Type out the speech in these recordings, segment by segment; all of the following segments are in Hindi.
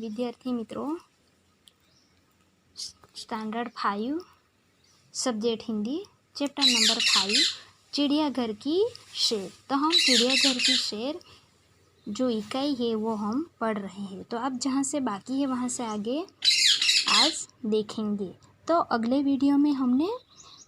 विद्यार्थी मित्रों, standard 5 subject Hindi chapter number 5 चिड़ियाघर की शेर। तो हम चिड़ियाघर की शेर जो इकाई है वो हम पढ़ रहे हैं। तो अब जहाँ से बाकी है वहाँ से आगे आज देखेंगे। तो अगले वीडियो में हमने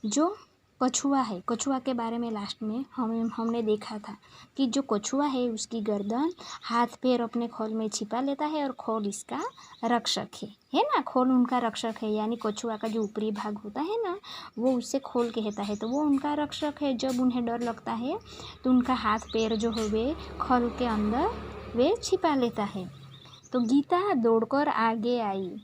जो कछुआ है, कछुआ के बारे में लास्ट में हमने देखा था कि जो कछुआ है उसकी गर्दन हाथ पैर अपने खोल में छिपा लेता है और खोल इसका रक्षक है ना। खोल उनका रक्षक है, यानी कछुआ का जो ऊपरी भाग होता है ना वो उससे खोल कहता है, तो वो उनका रक्षक है। जब उन्हें डर लगता है तो उनका हाथ पैर जो है वे खोल के अंदर वे छिपा लेता है। तो गीता दौड़कर आगे आई।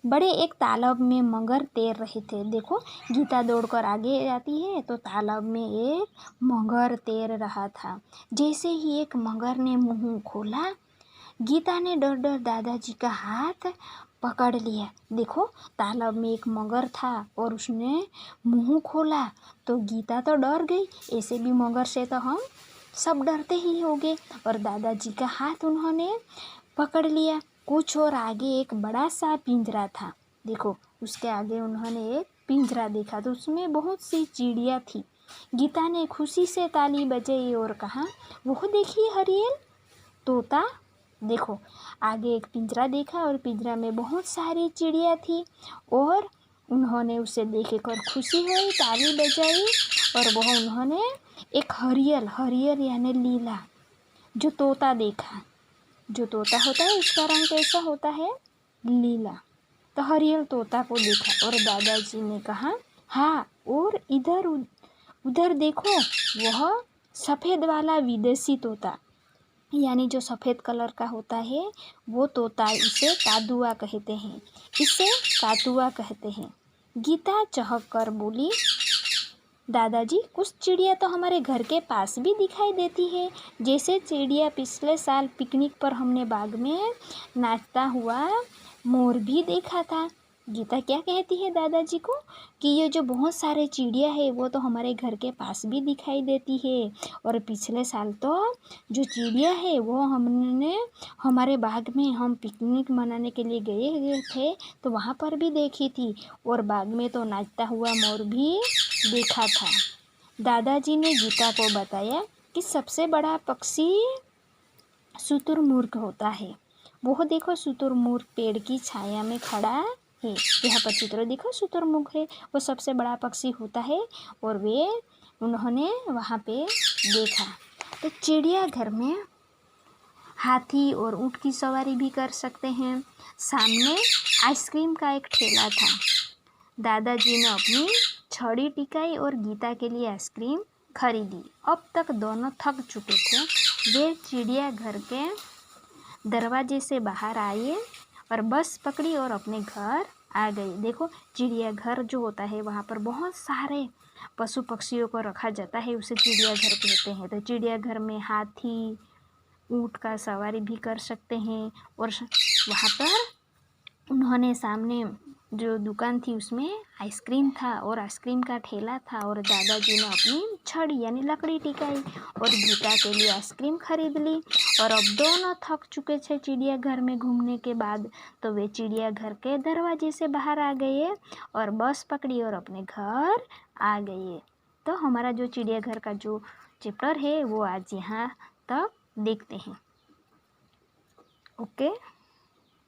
बड़े एक तालाब में मगर तैर रहे थे। देखो, गीता दौड़कर आगे जाती है तो तालाब में एक मगर तैर रहा था। जैसे ही एक मगर ने मुंह खोला, गीता ने डर डर दादाजी का हाथ पकड़ लिया। देखो, तालाब में एक मगर था और उसने मुंह खोला तो गीता तो डर गई। ऐसे भी मगर से तो हम सब डरते ही होंगे। और दादाजी का हाथ उन्होंने पकड़ लिया। कुछ और आगे एक बड़ा सा पिंजरा था। देखो, उसके आगे उन्होंने एक पिंजरा देखा तो उसमें बहुत सी चिड़िया थी। गीता ने खुशी से ताली बजाई और कहा, वो देखिए हरियल तोता। देखो, आगे एक पिंजरा देखा और पिंजरा में बहुत सारी चिड़िया थी और उन्होंने उसे देखकर खुशी हुई, ताली बजाई और वह उन्होंने एक हरियल यानी लीला जो तोता देखा। जो तोता होता है उसका रंग कैसा होता है? लीला। तो हरियल तोता को देखा और दादाजी ने कहा, हाँ, और इधर उधर देखो, वह सफ़ेद वाला विदेशी तोता, यानी जो सफ़ेद कलर का होता है वो तोता, इसे कादुआ कहते हैं। इसे कातुआ कहते हैं। गीता चहक कर बोली, दादाजी, कुछ चिड़िया तो हमारे घर के पास भी दिखाई देती है। जैसे चिड़िया पिछले साल पिकनिक पर हमने बाग में नाचता हुआ मोर भी देखा था। गीता क्या कहती है दादाजी को कि ये जो बहुत सारे चिड़िया है वो तो हमारे घर के पास भी दिखाई देती है और पिछले साल तो जो चिड़िया है वो हमने हमारे बाग में हम पिकनिक मनाने के लिए गए थे तो वहाँ पर भी देखी थी और बाग में तो नाचता हुआ मोर भी देखा था। दादाजी ने गीता को बताया कि सबसे बड़ा पक्षी शुतुरमुर्ग होता है। वो देखो, शुतुरमुर्ग पेड़ की छाया में खड़ा है। यहाँ पर चित्र देखो, शुतुरमुर्ग है, वो सबसे बड़ा पक्षी होता है और वे उन्होंने वहाँ पे देखा। तो चिड़ियाघर में हाथी और ऊँट की सवारी भी कर सकते हैं। सामने आइसक्रीम का एक ठेला था। दादाजी ने अपनी छड़ी टिकाई और गीता के लिए आइसक्रीम खरीदी। अब तक दोनों थक चुके थे। वे चिड़ियाघर के दरवाजे से बाहर आए और बस पकड़ी और अपने घर आ गए। देखो, चिड़ियाघर जो होता है वहाँ पर बहुत सारे पशु पक्षियों को रखा जाता है, उसे चिड़ियाघर कहते हैं। तो चिड़ियाघर में हाथी ऊँट का सवारी भी कर सकते हैं। और वहाँ पर उन्होंने सामने जो दुकान थी उसमें आइसक्रीम था और आइसक्रीम का ठेला था और दादाजी ने अपनी छड़ी यानी लकड़ी टिकाई और गीता के लिए आइसक्रीम खरीद ली। और अब दोनों थक चुके थे चिड़ियाघर में घूमने के बाद, तो वे चिड़ियाघर के दरवाजे से बाहर आ गए और बस पकड़ी और अपने घर आ गए। तो हमारा जो चिड़ियाघर का जो चैप्टर है वो आज यहाँ तक देखते हैं। ओके।